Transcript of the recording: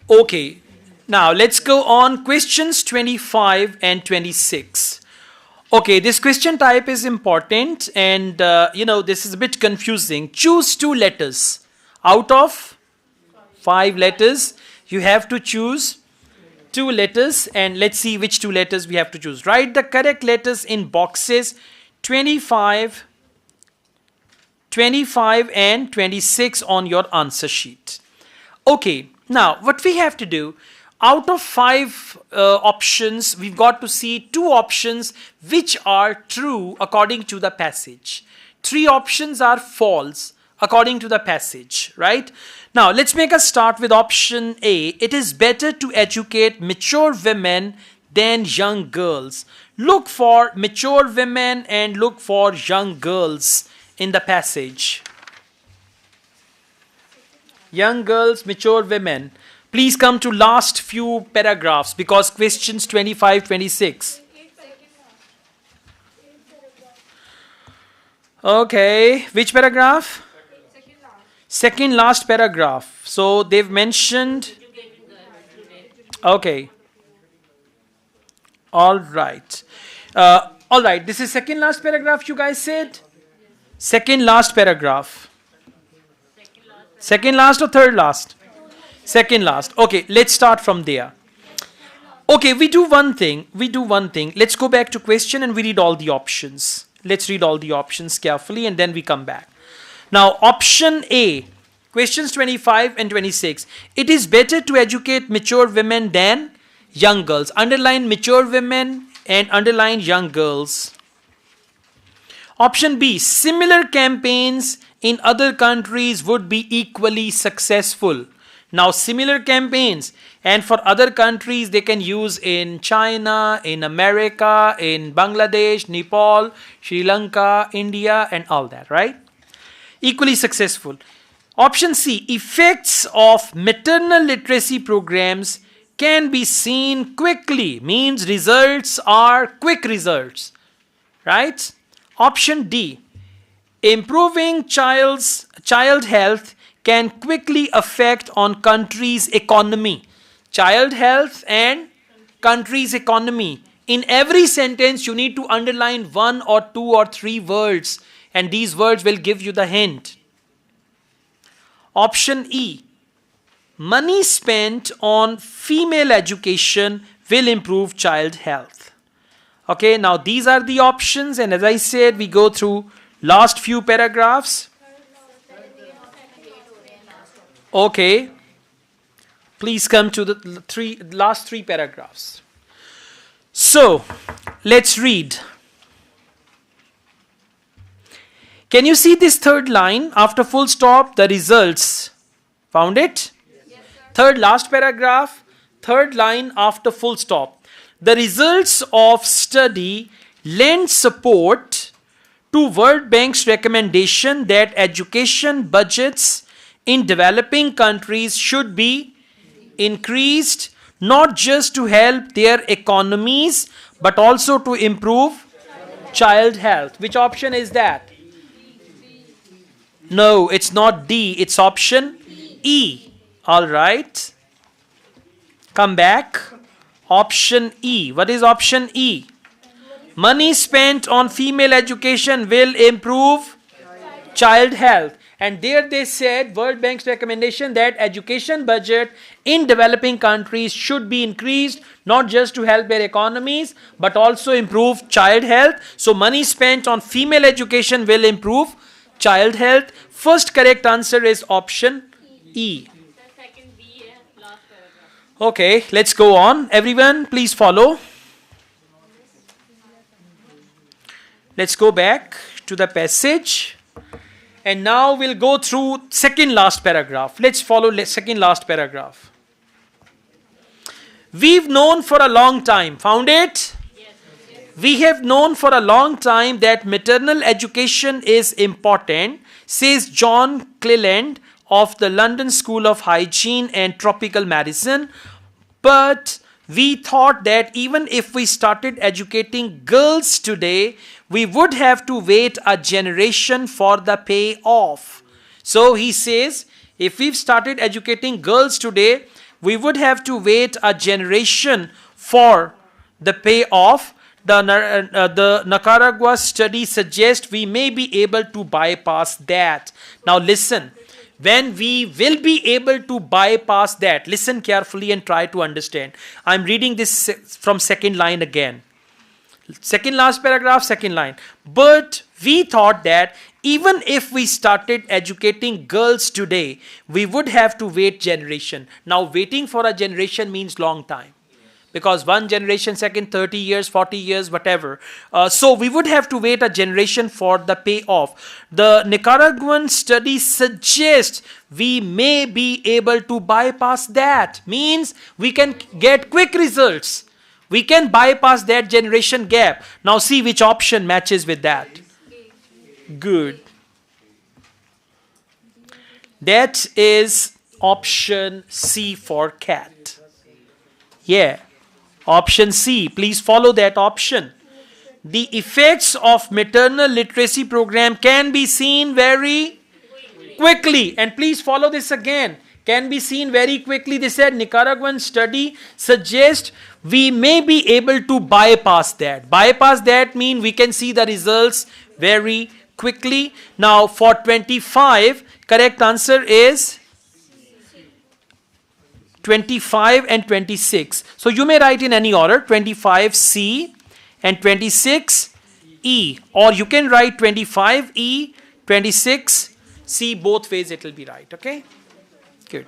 Okay, now let's go on questions 25 and 26. Okay, this question type is important and this is a bit confusing. Choose two letters. Out of five letters, you have to choose two letters and let's see which two letters we have to choose. Write the correct letters in boxes 25, 25 and 26 on your answer sheet. Okay, now what we have to do, out of five options, we've got to see two options which are true according to the passage. Three options are false according to the passage, right? Now, let's make a start with option A. It is better to educate mature women than young girls. Look for mature women and look for young girls in the passage. Young girls, mature women. Please come to last few paragraphs because questions 25, 26. Okay, which paragraph? Second last paragraph. So they've mentioned. Okay. All right. All right. This is second last paragraph you guys said? Second last paragraph. Second last or third last? Second last. Okay, let's start from there. Okay, we do one thing. Let's go back to question and we read all the options. Let's read all the options carefully and then we come back. Now, option A, questions 25 and 26. It is better to educate mature women than young girls. Underline mature women and underline young girls. Option B, similar campaigns in other countries would be equally successful. Now, similar campaigns and for other countries they can use in China, in America, in Bangladesh, Nepal, Sri Lanka, India and all that, right? Equally successful. Option C, effects of maternal literacy programs can be seen quickly, means results are quick results, right? Option D, improving child health can quickly affect on country's economy. Child health and country's economy. In every sentence, you need to underline one or two or three words, and these words will give you the hint. Option E, money spent on female education will improve child health. Okay, now these are the options, and as I said, we go through last few paragraphs. Okay, please come to the last three paragraphs. So, let's read. Can you see this third line after full stop, the results? Found it? Yes, third last paragraph, third line after full stop. The results of study lend support to World Bank's recommendation that education budgets in developing countries should be increased, not just to help their economies, but also to improve child health. Which option is that? No, it's not D, it's option E. All right. Come back. Option E. What is option E? Money spent on female education will improve child health. And there they said World Bank's recommendation that education budget in developing countries should be increased, not just to help their economies, but also improve child health. So money spent on female education will improve child health. First correct answer is option E. Okay, let's go on. Everyone, please follow. Let's go back to the passage. And now we'll go through second last paragraph. Let's follow second last paragraph. We've known for a long time. Found it? Yes. We have known for a long time that maternal education is important, says John Cleland of the London School of Hygiene and Tropical Medicine. But we thought that even if we started educating girls today, we would have to wait a generation for the payoff. So he says, if we've started educating girls today, we would have to wait a generation for the payoff. The Nicaragua study suggests we may be able to bypass that. Now listen, when we will be able to bypass that, listen carefully and try to understand. I'm reading this from second line again. Second last paragraph, second line. But we thought that even if we started educating girls today, we would have to wait generation. Now waiting for a generation means long time. Because one generation, second, 30 years, 40 years, whatever. So we would have to wait a generation for the payoff. The Nicaraguan study suggests we may be able to bypass that. Means we can get quick results. We can bypass that generation gap. Now see which option matches with that. Good. That is option C for cat. Yeah. Option C. Please follow that option. The effects of maternal literacy program can be seen very quickly. And please follow this again. Can be seen very quickly. They said Nicaraguan study suggests we may be able to bypass that. Bypass that means we can see the results very quickly. Now for 25, correct answer is 25 and 26. So you may write in any order, 25C and 26E. Or you can write 25E, 26C, both ways it will be right. Okay? Good.